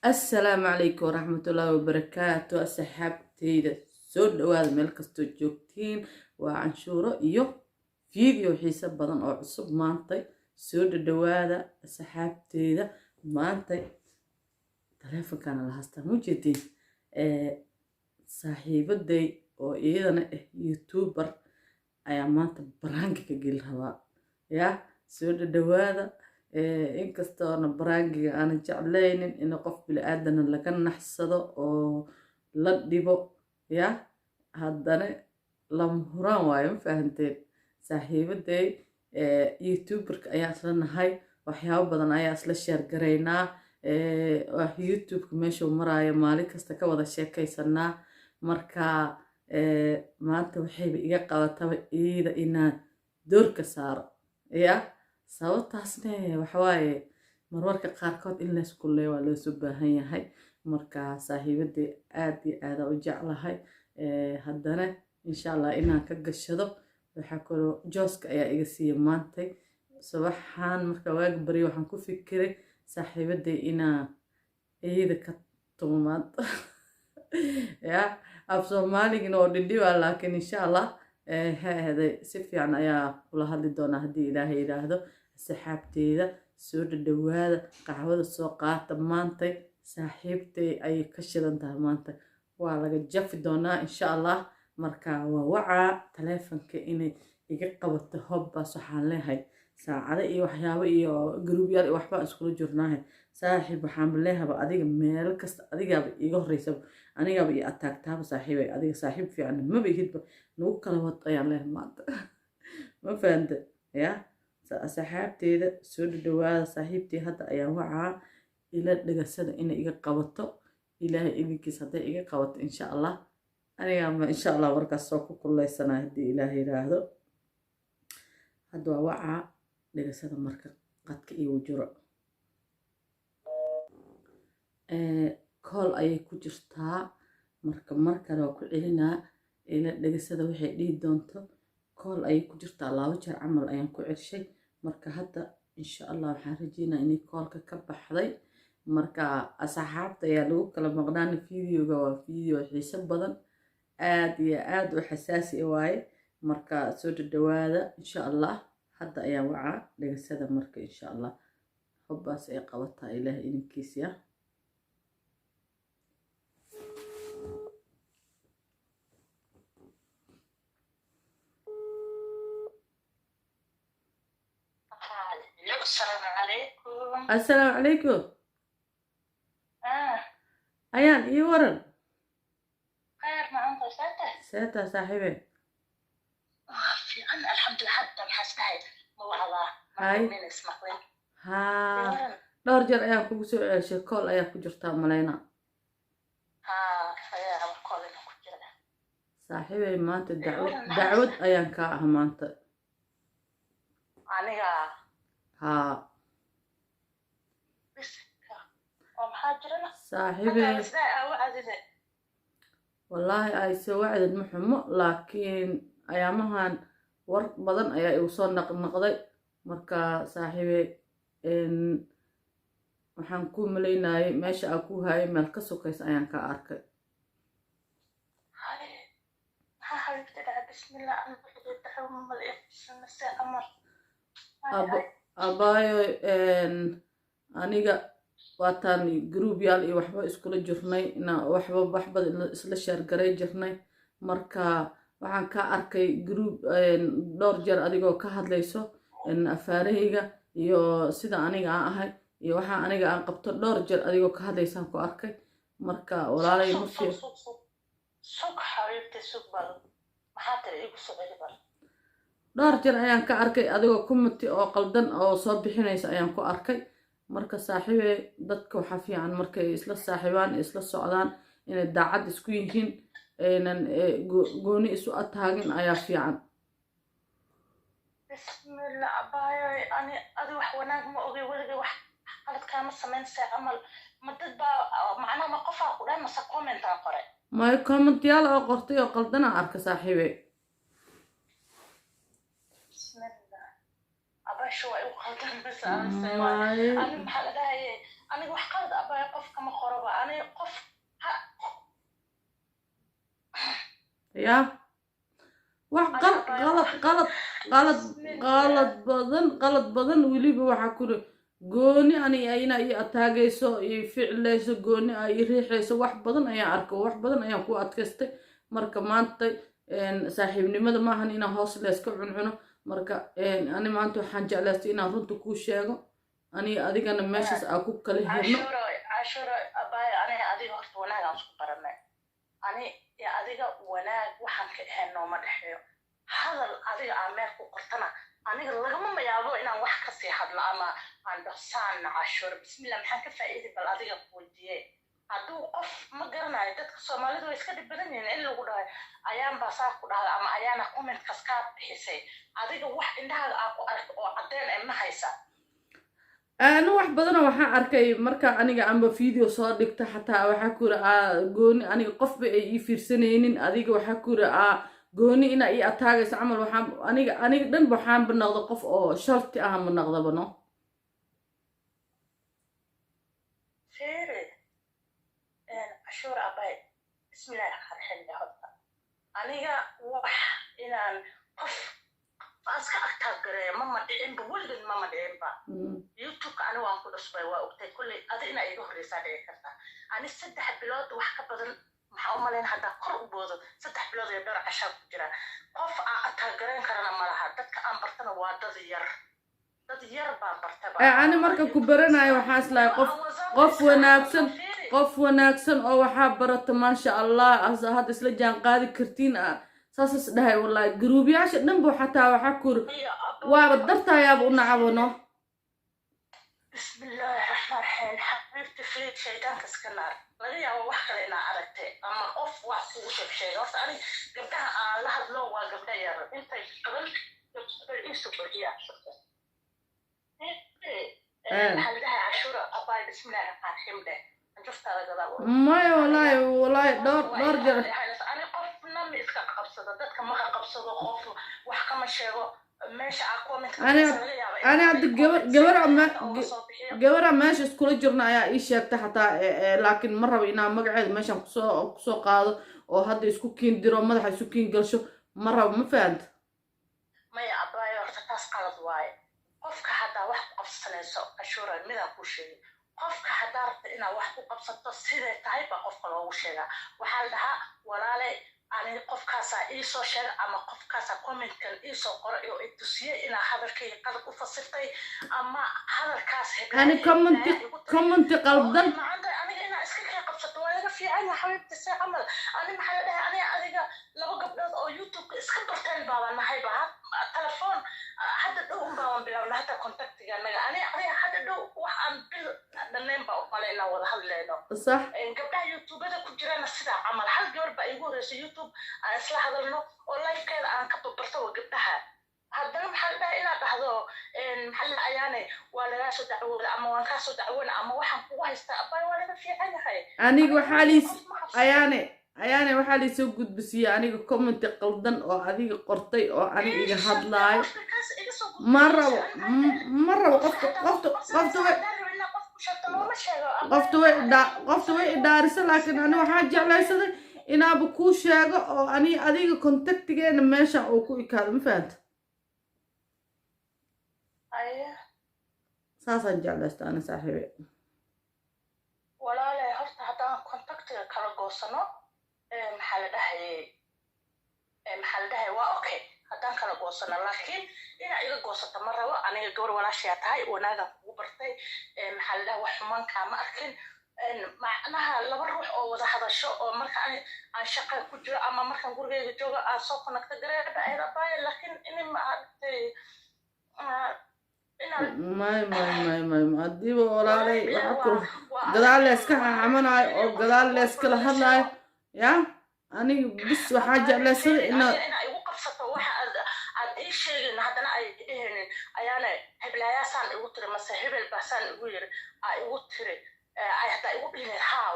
السلام عليكم ورحمة الله وبركاته أصحابتي سود وهذا ملك استوجوكتين وعنشورة فيديو حساب بدن أو عصب مانتي سود دوادا أصحابتي مانتي تلفون كان لهاستا موجودين صاحبتي oo iyadana youtuber ayaa maanta baraangiga geli rabaa ya soo dhawaada inkastoo baraangiga aan jeclaynin in qof bil aadan laga naxsado oo la dhibo ya haddana lama huraan waayo ma fahanteen saaxiibaday youtuberka ayaa isla nahay waxyaabo badan ayaa isla share gareynaa youtube-ka meesha maraayo maalin kasta ka wada sheekaysanaa marka maanta waxayba iga qabataba iyada inaan doorka saaro ya sababtaasna waxawaaye marmarka qaarkood in laysku leeyo waa loo soo baahan yahay marka saaxiibadii aad iyo aad u jeclahay haddana insha Allah inaan ka gashado waxa kaloo jooska ayaa iga siiyay maantay subaxan marka waag bari waxaan ku fikiray saaxiibadii inaan iyada ka tumaad ya af Soomaaliga oo dhidhiba laakiin insha Allah هذا سفي عن أيا ولا هذي دونا هدي إلهي إلهه سحابتي سود الدواد قهوة السوقات مانتي سحبتي أي كشر أنت مانتي وعلى جف دونا إن شاء الله مركا ووعى تلفن كإني يقوى التهب سبحان الله هاي ساعة إيه وحياة إيه جروبيال وحبا أسكول جرناه ساحب حامل لها بأديك مالك أديك يجهر يسب أنا جابي أتاك تاب صاحبي أديك صاحب في عنه ما بيهد نو كلا وط يعني له ما فهمت يا صاحبتي ذا سود دواد صاحبتي هذا أيام وعى إلى دقسنا إن إيجا قوته إلى إنك صدق إيجا قوت إن شاء الله أنا جام إن شاء الله ورك السوق كل سنة هدي إلهي هذا هذا وعى دقسنا مركب قد كي وجرأ كل أي كجرتا مركب وكل إلنا إلى دقسنا وحي دي دونتو كل أي كجرتا الله وجه عمل أيام كل شيء مركب هذا إن شاء الله حرجينا إني كل كب حضي مركب أصحابته يلو كلا مقدان فيديو حساب بدن آد وحساسي واي مركب سود الدوادة إن شاء الله هذا أيام وعى دقسنا مركب إن شاء الله حباس أي قوتها إله إنكيسيا السلام عليكم. السلام عليكم. أيان إيه ورن؟ خير ما عندك ساتة صاحبي. في أنا الحمد لله حتى محسبها مو الله. هاي. من اسمك وين؟ ها. دور أيان كوسو شكول أيان كجرتا ملاينا. يا كل كجرة. صاحبي ما أنت دعوت أيان كاه ما أنت. أنا ها. بس ومحاجرنا. صاحبي. والله أي سوى المحمى لكن أيامهن ورق بدن أي يوصل نقضي مركا صاحبي إن وحنكون ملينا ماشي أكو هاي ملكسو كيس أيان كأرك. هاي حبيبتي بسم الله أنا بحب تحوم ملئ الساعة أمر. أبايو إن أنيجا واتان جروب يالي وحبا إسكول جرني إن وحبا إسلا شهر قري جرني مركا waxaan ka arkay group dhowr jeer adigoo ka hadlayso afaarahayga iyo sida aniga aan ahay iyo waxa aniga aan qabto dhowr jeer adigoo ka hadlaysaan ku arkay marka walaalay markii suuq xariirta suuq bal maxaa tahay igu soo bal dhowr jeer ayaan ka arkay adigoo committee oo qaldan oo soo bixinaysa ayaan ku arkay marka saaxiibe dadka waxa fiican markay isla saaxiibaan isla socdaan inay daacad isku yihiin إن جوني إسوا أتهاجن أيا في عن. بسم الله أباي أنا أروح وأنا ما أغي ولا روح على كلام السمين سأعمل مدد معنا ما قفا ولا ما سكون أنت قرأ. ما يكون يلا قرطي وقلدنا أرك صاحبي. بسم الله أبا شو وقلدنا بس أنا محل ده أنا وحقد أبا يقف كم خراب أنا قف يا wax qalad badan weliba waxaa kuri gooni ina ii ataagayso ii ficlayso gooni ay ii riixayso wax badan ayaan arko wax badan ayaan ku adkaystay marka maanta saaxiibnimada maahan inaan hoos leeska cuncuno marka ani maanta waxaan jeclaystay inaan runta kuu sheego ani adigana meeshaas aa ku kala hirno cashuro abay ani adiga horta wanaagaan isku baranay ani ya adiga wanaag waxaan ka ahayn nooma dhexeeyo hadal adiga aan meel ku qortana aniga lagama mayaabo inaan wax ka sii hadlo ama aan dhasaan cashuro bismillah maxaan ka faa'iiday bal adiga weydiiyey hadduu qof ma garanayo dadka soomaalidu way iska dhib badan yihiin in lagu dhahay ayaan baa saa ku dhahda ama ayaana commentkas kaa bixisay adiga wax indhahaaga aa ku aragta oo caddeen ee ma haysa أنا واحد بدنا وحنا أركي مركا أنا عم بفيديو صادق حتى وحكور جوني أنا قف بأي في سنين أديك وحكور جوني إن أي أتاجس عمل وحام أنا دن بحام بنقض قف أو شرط أهم بنقض بنا فيري أشور أباي بسم الله الرحمن الرحيم أنا وح إن قف أسكت أكتر ماما دين بولد ماما دين با يوتيوب أنا وأنكو دشبي وأكتر كل أدينا يروح رسالة كذا أنا سدح بلاد وحكي بدل محاولين هذا قرب بوده سدح بلاد يدور عشان كجرا قف أتاجرين كرنا مرة دتك أم برتنا وادذير بامبرتبا أنا مركا كبرنا وحاس لا قف وناكسن أو حابرت ما شاء الله هذا سلجان قاضي كرتين ساسس دهي والله جروبي عشان نبو حتى وحكور وبدرتها يا ابو نعبونه بسم الله الرحمن الرحيم حبيبتي فريد شيطان كسكنار لغاية واحد لنا عرفتي أما قف واحد وشف شيء وصل أنا قبلها لها لو وقبلها يا أنت قبل إيش تقولي هل ده عاشورة أباي بسم الله الرحمن الرحيم ده شفت هذا قدر ما والله دور جرى أنا قف نمي إسكا قبصة دتك ما قبصة خوف وحكم الشيء ماشي أقوى أنا عند جبر ماشي سكول جرنا يا إيش حتى لكن مرة بينا مقعد ماشي قصو قاضي أو هذا يسكوكين درو ما ده يسكوكين قلشوا مرة ما فهمت ما يا أبايا ارتكاز قلد واي قفك حتى واحد قبصة نسو أشورا ماذا كل شيء qofka hadaarta ina wax ku qabsato sidee tahay ba qofka loogu sheega waxa la dhahaa walaale ani qofkaasa ii soo sheeg ama qofkaasa comment-kan ii soo qoro iyo i tusiye ina hadalkayga qalad u fasirtay ama hadalkaas ani comment qaldan aniga ina iska ka qabsato waa laga fiican yahay xabiibti si camal ani maxaa la dhahaa adiga laba gabdhood oo youtube iska barteen baa nahay ba telefoon hadda dhow baan bilawnaa hada contactiga naga ani hadda dhow waxaan bil dhaneen baa u qalay inaan wada hadlayno صح gabdhaha youtubada ku jirana sida camal hal gabar baa igu horeysa youtube aan isla hadalno oo live-keeda aan ka barbarto waa gabdhaha haddana maxaa la dhahaa inaad dhahdo maxaa la ayaane waa lagaa soo dacwooda ama waan kaa soo dacwoona ama waxaan kugu haystaa abay waa laga fiican yahay aniga waxaa liis ayaane waxaa liisoo gudbisiiyey aniga comment qaldan oo adiga qortay oo aniga iga hadlaayo ma rabo qofta way idhaarisa laakiin ani waxaa jeclaysaday inaaba kuu sheego oo adiga contactigeena meesha uu ku ikaado ma fahanta saasaan jeclaysta ana saaxiibe walaale horta haddaan contactiga kala goosano maxaa la dhahay waa okay haddaan kala goosano laakiin ina iga goosata ma rabo aniga gabar walaashayaa tahay wanaagaan kugu bartay maxaa la dhahay wax xumaankaa ma arkin macnaha laba ruux oo wada hadasho oo marka aan shaqa ku jiro ama markaan gurigeyga joogo aan soo connecta gareeba aydabaaya laakiin in ma aragtay ما أديبه ولا لي وحكر قدال لسكح عمناي أو قدال لسكل هذا يا أنا بس وحاجة لسه إنه أنا يوقف واحد عاد إيش شيء هذا أنا هبلايا سان يوتر مثلا هبل بسان يقول يوتر حتى يقول ها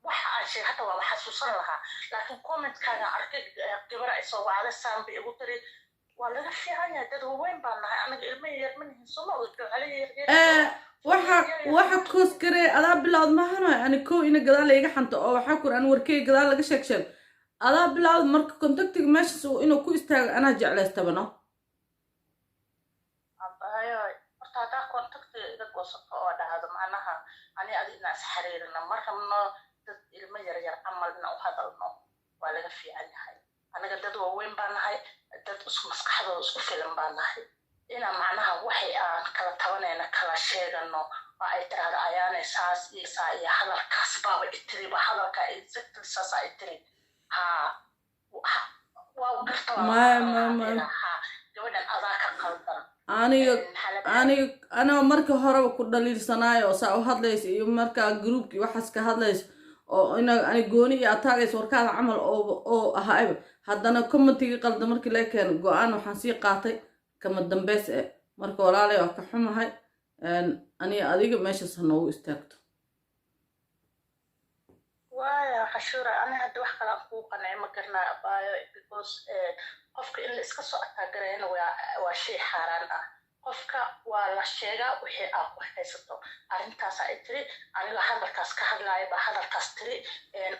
واحد شيء حتى وحسوسا لها لكن كومنت كان أركض قبل إسوا على سان بيوتر ولا فيها دad وين بانها أنا ilmo yar ma nihin soo ma ogdo علي waxa koos kare adaa bilaawd mahano yani kow ina gadaal iga xanto oo waxa kur aan warkay gadaal laga sheeg adaa bilaawd marka contactiga meeshaas uu inuu ku istaago anaa jeclaystabano abayo horta hadaa contactiga iga goosato oo dhahdo macnaha ani adina is xiriirina ma rabno dad ilmo yar camalna u hadalno waa laga fiican yahay anaga dad waaweyn baan nahay dad isku maskaxdooda isku filan baan nahay ina macnaha waxay aan kala tabanayna kala sheegano oo ay tiraahdo ayaanay saas iyo saa iyo hadalkaas baaba itiriba hadalka exactly saas ay tiri waa garta gabadhan adaa ka qaldan aniga marka horeba ku dhaliilsanaayo oo saa u hadlaysa iyo markaa groupkii waxaas ka hadlaysa oo ani gooni iyo ataagaysa warkaada camal oo ahaayba haddana commentiga qalda markii laga keeno go-aan waxaan sii qaatay kama dambeys marka walaalay waa ka xumahay aniga adiga meeshaas ha noogu istaagto waaya xashuura ani hadda wax kale aan kuu qanay ma garnaa abaayo because qofka in la iska soo ataagarayna waa shay xaaraan ah qofka waa la sheegaa wixii aad ku haysato arrintaas ay tiri aniga hadalkaas ka hadlaaya baa hadalkaas tiri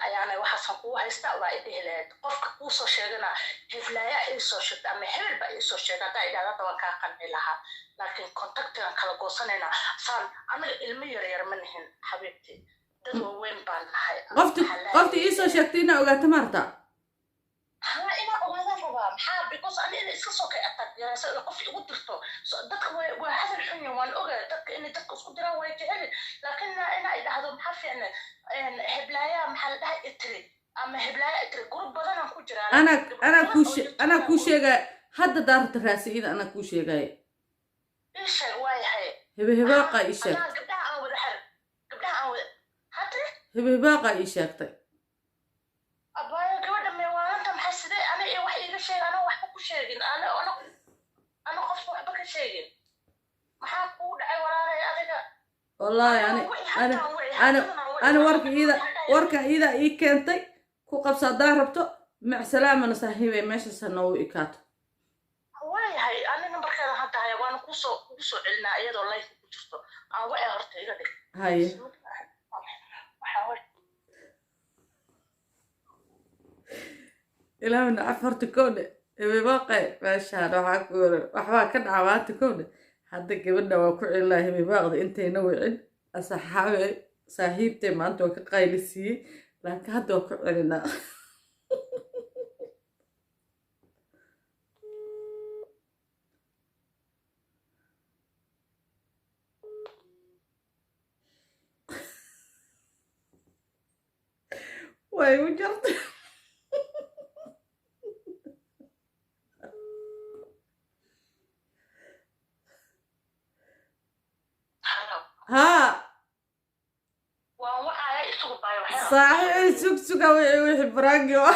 ayaanay waxaasan kugu haysta waa idhihi lahayd qofka kuu soo sheegana heblaaya ii soo sheegta ama hebel baa ii soo sheegta haddaa idhahdada waan kaa qanci lahaa laakiin contactigan kala goosanayna saan aniga ilmo yaryar ma nihin xabiibtii dad waaweyn baan nahay qofti ii soo sheegtay inaa ogaata maarta ina ogaada rabaa maxaa because ani ina iska soo kay ataagyaraysa qof igu dirto dadka waa hadal xun waan ogaa dadka inay dadka isku diraan way jeceli laakiin ina idhahdo maxaa fiicna heblaaya maxaa la dhahay itiri ama heblaaya itiri gurub badanaan ku jiraa anaa kuu sheegaya hadda daarta raasiida anaa kuu sheegaya isheeg waayahay hebehebaaqa ii sheeg gabdhaha aan wada hadda hebehebaaqa ii sheegtay abaayo gabadha meewaanta maxay sidee ana iyo wax iiga sheeg ana waxba ku sheegin ana qofka waxba ka sheegin maxaa kuu dhacay walaalay adiga wallaahi ani warka iida ii keentay ku qabsa haddaa rabto macsalaamana saaxiibay meeshaas ha noogu ikaato waayahay ani nambarkeeda hadda haya waana kugu soo celinaa iyadoo life ku jirto aan wacay horta iga dhig haye ilaahna afarta kowdhe hebebaaqay meeshaan waxbaa ka dhaca maanta kowdhe hadda gabadha waa ku celin laha hebebaaqda intayna wicin asaxaabe saaxiibtay maanta waa ka qayli siiyey laakiin hadda waa ku celinaa way u jartay ها صحيح سكسكة وحي براقي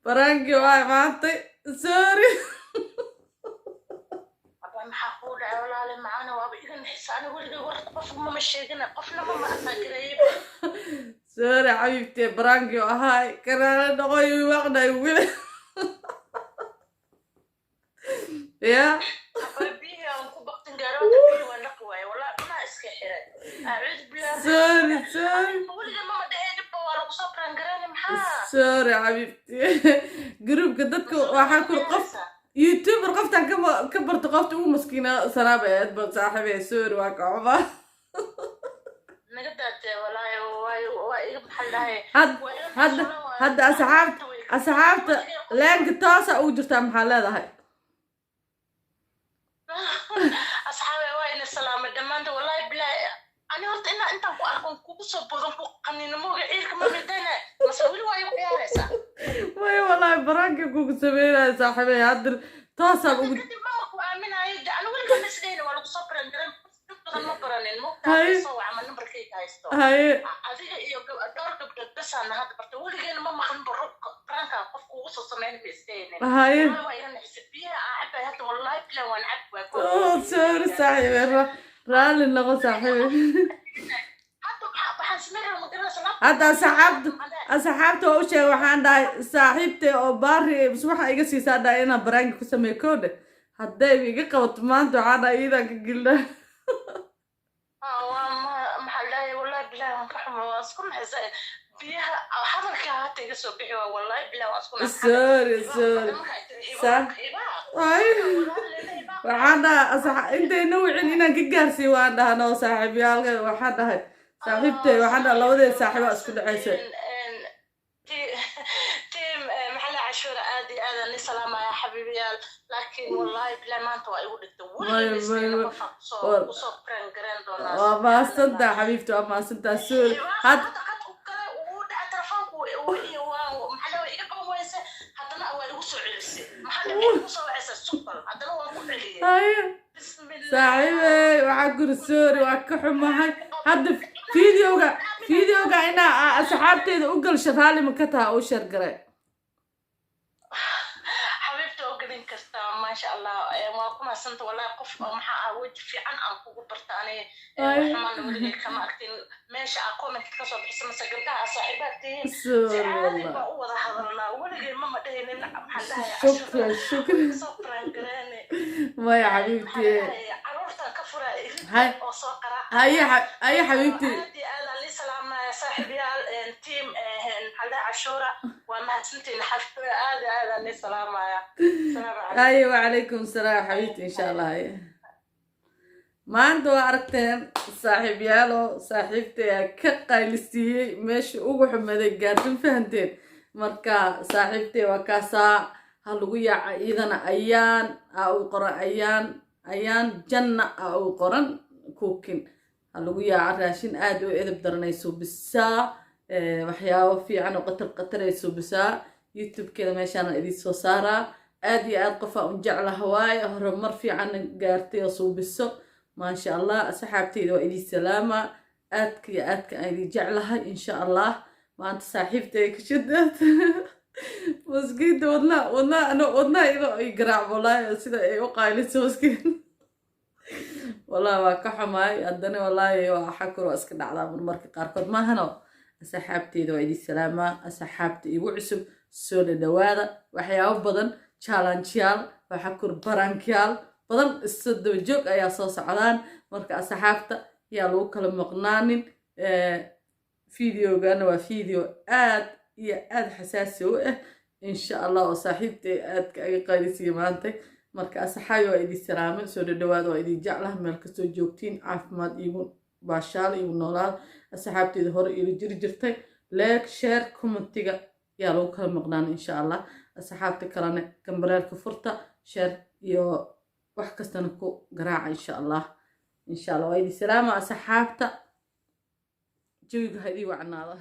براقي واي مانتي سوري محاقول ولا معانا وابيغن حساني ولقي ورد قفنا ما شيغنا قفنا ما أتاقريب سوري حبيبتي براقي وهاي كنا نغوي وقنا يقول يا بيها ونكو بقتن قارو تبيه ونقوي ولا ما اسكي حرق أعوذ بالله سوري ولقي ماما دهيني بوالو صبران قراني محا سوري حبيبتي قروب قدتك وحاكو القف يوتيوبر قفتان كبرت قفت مسكينة سنابة أدبر صاحبي سوري واقع عمر نقدرت واي محل هاي هاد أصحابت لانك تاسع وجرتها محلها هاي أصحابي واي السلامة دمانت والله بلا أنا قلت إن أنت أكون كوكسو بدون قنين موجع إيرك ما بدنا مسؤول واي ويارسا واي والله براكي كوكسو بينا صاحبي هاد تاسع قدي ما أكو آمنة يدي أنا ولا كنسدين ولا كصبر عندنا ما برانين مقطع صوّع عمل نمبر كيك هايستو هاي أذيك دور قبل بس أنا هذا برت ولا جينا ما مخن برانكا قف وصل سمعين بيستين هاي ما يرن حسب بيها أحب هذا والله بلا ونعب أوه سوري صاحبي رالي اللغة صاحبي حتى بحسمير المدرسة هذا asxaabta waa u sheegay waxaan dhahay saaxiibtay oo baari bas waxa iga siisaa dhahay inaan baraangi ku sameeyo koodhe hadday iga qabato maanta waxaan dhahay iidaan ka gilna محلي والله بلا نفهم واسكن حزين بيها حضرك هاتي قصو بيها والله بلا واسكن سوري صح waxaan dhahay intay nawcin inaan ka gaarsiiyo waan dhahanoo saaxiibyaalka waxaan dhahay saaxiibtay waxaan dhahay labadeed saaxiiba isku dhacaysa تيم محل عاشورة آدي آدي سلام يا حبيبي لكن والله بلا ما أنت وأيقول الدول وصوب برنجرين وما صدق حبيبتي وما صدق سوري هاد صاحبي وعقر السوري وعكحوا معي هاد فيديوغا انا اصحابتي اقل شغالي مكتها او شرقري حبيبتي اقلين كستا ما شاء الله واكما سنت والله قف محا وجه في عن انكو برتاني وحمان ولي كما اكتين ماشي اكومنت كسو بحس مسا قبلها صاحباتي سوري والله وضع حضرنا ولي ماما دهين محلها شكرا ما يا حبيبتي هاي حبيبتي صاحبي التيم محل عاشورة وما سنتين حفظ هذا السلام عليكم. أيوة وعليكم السلام حبيبتي إن شاء الله. ما عنده عرفتين صاحبيالو صاحبتي كقايلسي مش أوجو حمد قادم فهمتين مركا صاحبتي وكاسا هلوية إذا أيان أو قرن أيان جنة أو قرن كوكين هلوية عراشين آدو إذا بدرنيسو بالسا وحياو في عنو قطر يسوبسا يوتيوب كده ماشان إدي سوسارا آدي قفا ونجعل هواي هرمر في عن قارتي يسوبسو ما شاء الله صحابتي دو إدي سلامة آدك إدي جعلها إن شاء الله ما أنت صاحبتي كشدت مسكين ودنا إذا يقرع والله سيدا يوقع لسوسكين والله وكحماي أدنى والله وحكر وأسكن على مرمرك قاركود ما هنو أصحابتي دو عيدي السلامة أصحابتي وعسب سولة دوادا وحياو بدن تشالنجيال وحكر برانكيال بدن السد وجوك أيا صوص علان مرك أصحابتا يالو كلام مقنانين فيديو قانا وفيديو آد حساسي إن شاء الله وصاحبتي آد كأي قايدسي مانتي marka asxaayo waa idin salaamo soo dhawaado waa idin jeclahay meel kastoo joogtiin caafimaad iyo baashaal iyo noolaal asxaabteeda hore ila jirtay like share commentiga yaa lagu kala maqnaan insha Allah asxaabta kalena gambareelka furta share iyo wax kastana ku garaaca insha Allah waa idin salaamo asxaabta jawiga hadii wacnaada